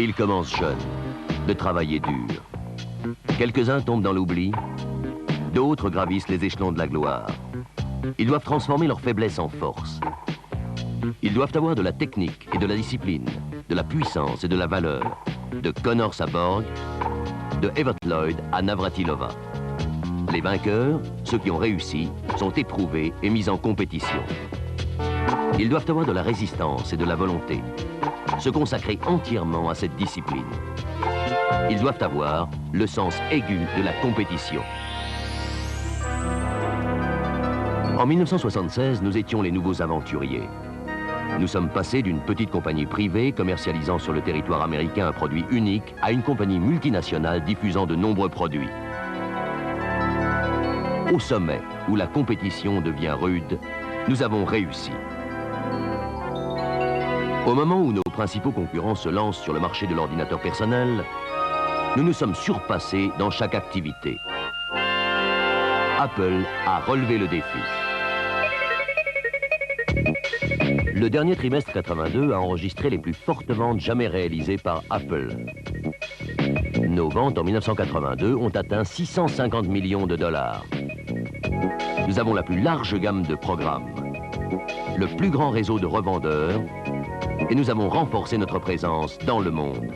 Ils commencent jeunes, de travailler dur. Quelques-uns tombent dans l'oubli, d'autres gravissent les échelons de la gloire. Ils doivent transformer leur faiblesse en force. Ils doivent avoir de la technique et de la discipline, de la puissance et de la valeur, de Connors à Borg, de Evert Lloyd à Navratilova. Les vainqueurs, ceux qui ont réussi, sont éprouvés et mis en compétition. Ils doivent avoir de la résistance et de la volonté, se consacrer entièrement à cette discipline. Ils doivent avoir le sens aigu de la compétition. En 1976, nous étions les nouveaux aventuriers. Nous sommes passés d'une petite compagnie privée commercialisant sur le territoire américain un produit unique à une compagnie multinationale diffusant de nombreux produits. Au sommet, où la compétition devient rude, nous avons réussi. Au moment où nos principaux concurrents se lancent sur le marché de l'ordinateur personnel, nous nous sommes surpassés dans chaque activité. Apple a relevé le défi. Le dernier trimestre 82 a enregistré les plus fortes ventes jamais réalisées par Apple. Nos ventes en 1982 ont atteint 650 millions de dollars. Nous avons la plus large gamme de programmes, le plus grand réseau de revendeurs, et nous avons renforcé notre présence dans le monde.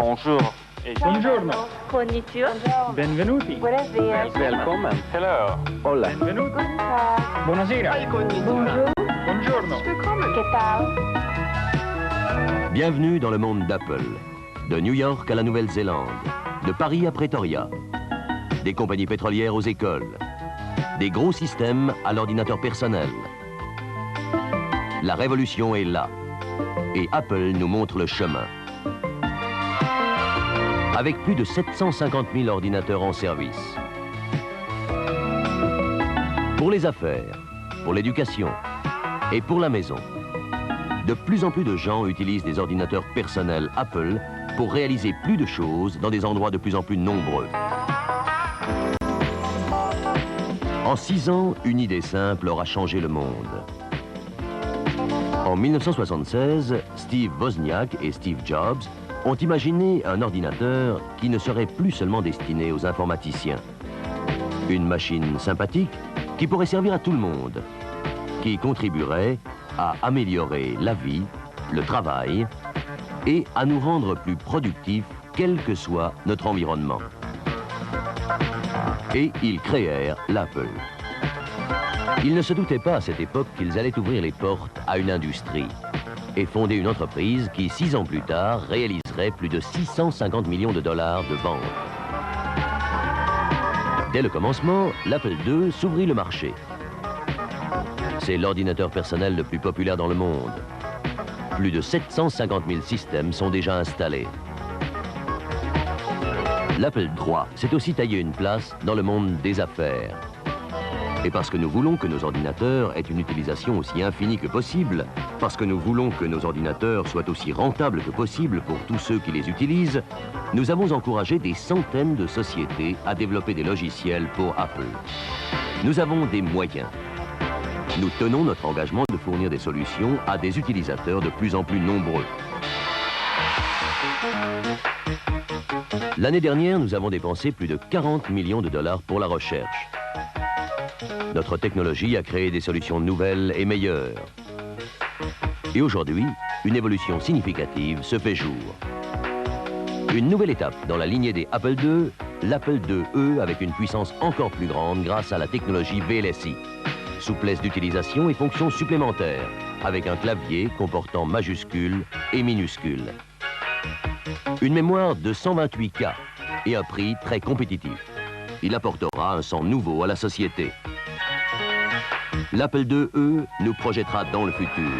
Bonjour. Buongiorno. Konnichiwa. Benvenuti. Buenos días. Welcome. Hello. Hola. Benvenuti. Guten Tag. Buonasera. Bonjour. Buongiorno. ¿Qué tal? Bienvenue dans le monde d'Apple. De New York à la Nouvelle-Zélande, de Paris à Pretoria, des compagnies pétrolières aux écoles, des gros systèmes à l'ordinateur personnel. La révolution est là, et Apple nous montre le chemin. Avec plus de 750 000 ordinateurs en service. Pour les affaires, pour l'éducation et pour la maison, de plus en plus de gens utilisent des ordinateurs personnels Apple pour réaliser plus de choses dans des endroits de plus en plus nombreux. En 6 ans, une idée simple aura changé le monde. En 1976, Steve Wozniak et Steve Jobs ont imaginé un ordinateur qui ne serait plus seulement destiné aux informaticiens. Une machine sympathique qui pourrait servir à tout le monde, qui contribuerait à améliorer la vie, le travail et à nous rendre plus productifs, quel que soit notre environnement. Et ils créèrent l'Apple. Ils ne se doutaient pas à cette époque qu'ils allaient ouvrir les portes à une industrie et fonder une entreprise qui, 6 ans plus tard, réaliserait plus de 650 millions de dollars de ventes. Dès le commencement, l'Apple II s'ouvrit le marché. C'est l'ordinateur personnel le plus populaire dans le monde. Plus de 750 000 systèmes sont déjà installés. L'Apple III s'est aussi taillé une place dans le monde des affaires. Et parce que nous voulons que nos ordinateurs aient une utilisation aussi infinie que possible, parce que nous voulons que nos ordinateurs soient aussi rentables que possible pour tous ceux qui les utilisent, nous avons encouragé des centaines de sociétés à développer des logiciels pour Apple. Nous avons des moyens. Nous tenons notre engagement de fournir des solutions à des utilisateurs de plus en plus nombreux. L'année dernière, nous avons dépensé plus de 40 millions de dollars pour la recherche. Notre technologie a créé des solutions nouvelles et meilleures. Et aujourd'hui, une évolution significative se fait jour. Une nouvelle étape dans la lignée des Apple II, l'Apple IIe avec une puissance encore plus grande grâce à la technologie VLSI. Souplesse d'utilisation et fonctions supplémentaires, avec un clavier comportant majuscules et minuscules. Une mémoire de 128K et un prix très compétitif. Il apportera un sang nouveau à la société. L'Apple IIe nous projettera dans le futur.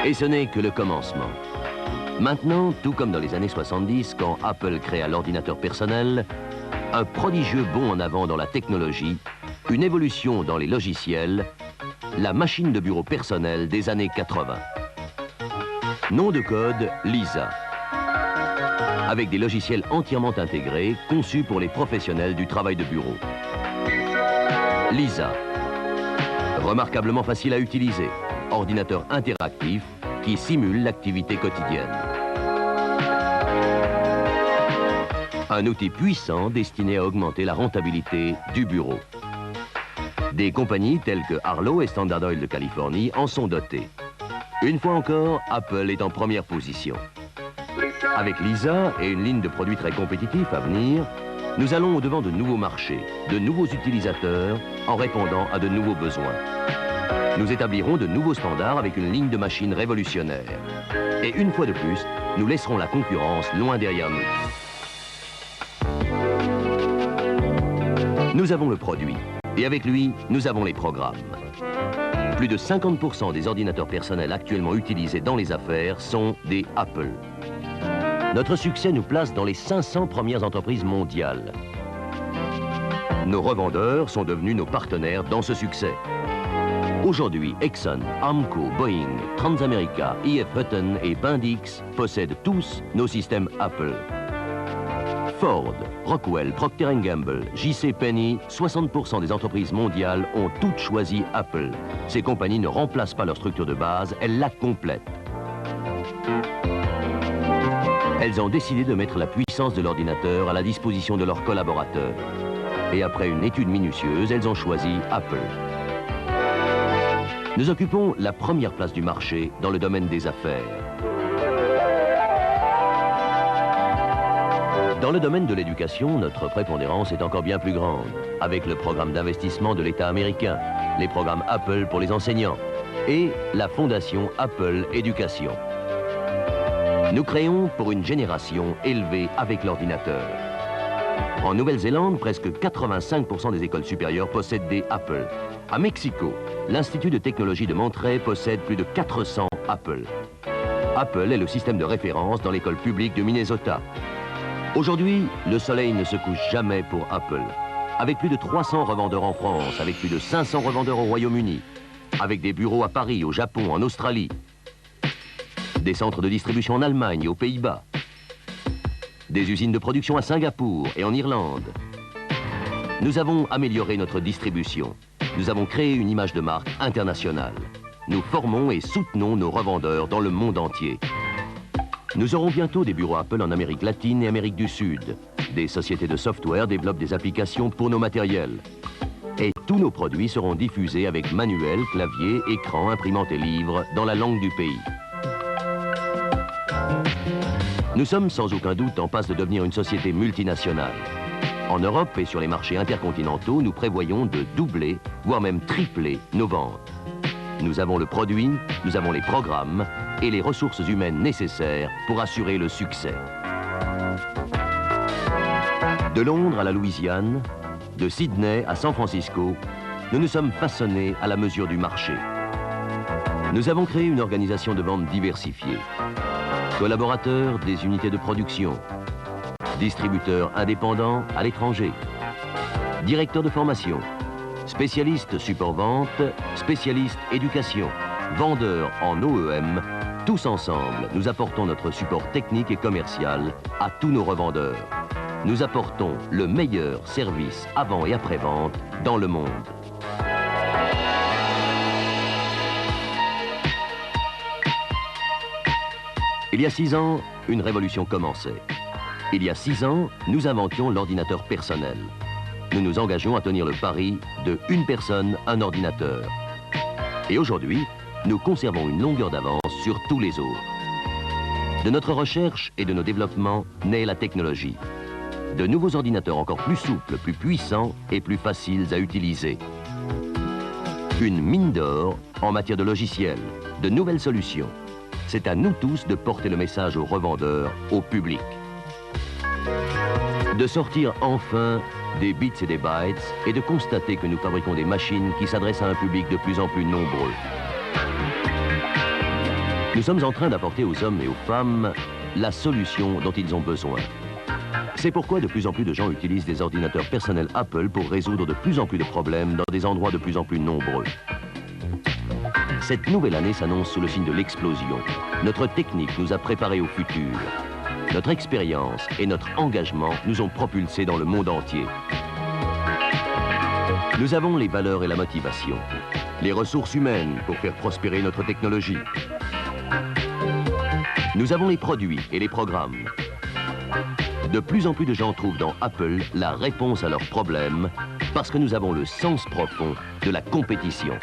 Et ce n'est que le commencement. Maintenant, tout comme dans les années 70, quand Apple créa l'ordinateur personnel, un prodigieux bond en avant dans la technologie, une évolution dans les logiciels, la machine de bureau personnelle des années 80. Nom de code, Lisa. Avec des logiciels entièrement intégrés, conçus pour les professionnels du travail de bureau. Lisa. Remarquablement facile à utiliser. Ordinateur interactif qui simule l'activité quotidienne. Un outil puissant destiné à augmenter la rentabilité du bureau. Des compagnies telles que Arlo et Standard Oil de Californie en sont dotées. Une fois encore, Apple est en première position. Avec Lisa et une ligne de produits très compétitifs à venir, nous allons au-devant de nouveaux marchés, de nouveaux utilisateurs, en répondant à de nouveaux besoins. Nous établirons de nouveaux standards avec une ligne de machines révolutionnaire. Et une fois de plus, nous laisserons la concurrence loin derrière nous. Nous avons le produit, et avec lui, nous avons les programmes. Plus de 50% des ordinateurs personnels actuellement utilisés dans les affaires sont des Apple. Notre succès nous place dans les 500 premières entreprises mondiales. Nos revendeurs sont devenus nos partenaires dans ce succès. Aujourd'hui, Exxon, Armco, Boeing, Transamerica, E.F. Hutton et Bendix possèdent tous nos systèmes Apple. Ford, Rockwell, Procter & Gamble, J.C. Penney, 60% des entreprises mondiales ont toutes choisi Apple. Ces compagnies ne remplacent pas leur structure de base, elles la complètent. Elles ont décidé de mettre la puissance de l'ordinateur à la disposition de leurs collaborateurs. Et après une étude minutieuse, elles ont choisi Apple. Nous occupons la première place du marché dans le domaine des affaires. Dans le domaine de l'éducation, notre prépondérance est encore bien plus grande, avec le programme d'investissement de l'État américain, les programmes Apple pour les enseignants et la fondation Apple Éducation. Nous créons pour une génération élevée avec l'ordinateur. En Nouvelle-Zélande, presque 85% des écoles supérieures possèdent des Apple. À Mexico, l'Institut de technologie de Monterrey possède plus de 400 Apple. Apple est le système de référence dans l'école publique de Minnesota. Aujourd'hui, le soleil ne se couche jamais pour Apple. Avec plus de 300 revendeurs en France, avec plus de 500 revendeurs au Royaume-Uni, avec des bureaux à Paris, au Japon, en Australie, des centres de distribution en Allemagne et aux Pays-Bas, des usines de production à Singapour et en Irlande. Nous avons amélioré notre distribution. Nous avons créé une image de marque internationale. Nous formons et soutenons nos revendeurs dans le monde entier. Nous aurons bientôt des bureaux Apple en Amérique latine et Amérique du Sud. Des sociétés de software développent des applications pour nos matériels. Et tous nos produits seront diffusés avec manuel, clavier, écran, imprimante et livre dans la langue du pays. Nous sommes sans aucun doute en passe de devenir une société multinationale. En Europe et sur les marchés intercontinentaux, nous prévoyons de doubler, voire même tripler nos ventes. Nous avons le produit, nous avons les programmes et les ressources humaines nécessaires pour assurer le succès. De Londres à la Louisiane, de Sydney à San Francisco, nous nous sommes façonnés à la mesure du marché. Nous avons créé une organisation de vente diversifiée. Collaborateurs des unités de production, distributeurs indépendants à l'étranger, directeurs de formation, spécialistes support-vente, spécialistes éducation, vendeurs en OEM, tous ensemble, nous apportons notre support technique et commercial à tous nos revendeurs. nous apportons le meilleur service avant et après-vente dans le monde. Il y a 6 ans, une révolution commençait. Il y a 6 ans, nous inventions l'ordinateur personnel. Nous nous engageons à tenir le pari de une personne, un ordinateur. Et aujourd'hui, nous conservons une longueur d'avance sur tous les autres. De notre recherche et de nos développements naît la technologie. De nouveaux ordinateurs encore plus souples, plus puissants et plus faciles à utiliser. Une mine d'or en matière de logiciels, de nouvelles solutions. C'est à nous tous de porter le message aux revendeurs, au public. De sortir enfin des bits et des bytes et de constater que nous fabriquons des machines qui s'adressent à un public de plus en plus nombreux. Nous sommes en train d'apporter aux hommes et aux femmes la solution dont ils ont besoin. C'est pourquoi de plus en plus de gens utilisent des ordinateurs personnels Apple pour résoudre de plus en plus de problèmes dans des endroits de plus en plus nombreux. Cette nouvelle année s'annonce sous le signe de l'explosion. Notre technique nous a préparés au futur. Notre expérience et notre engagement nous ont propulsés dans le monde entier. Nous avons les valeurs et la motivation, les ressources humaines pour faire prospérer notre technologie. Nous avons les produits et les programmes. De plus en plus de gens trouvent dans Apple la réponse à leurs problèmes parce que nous avons le sens profond de la compétition.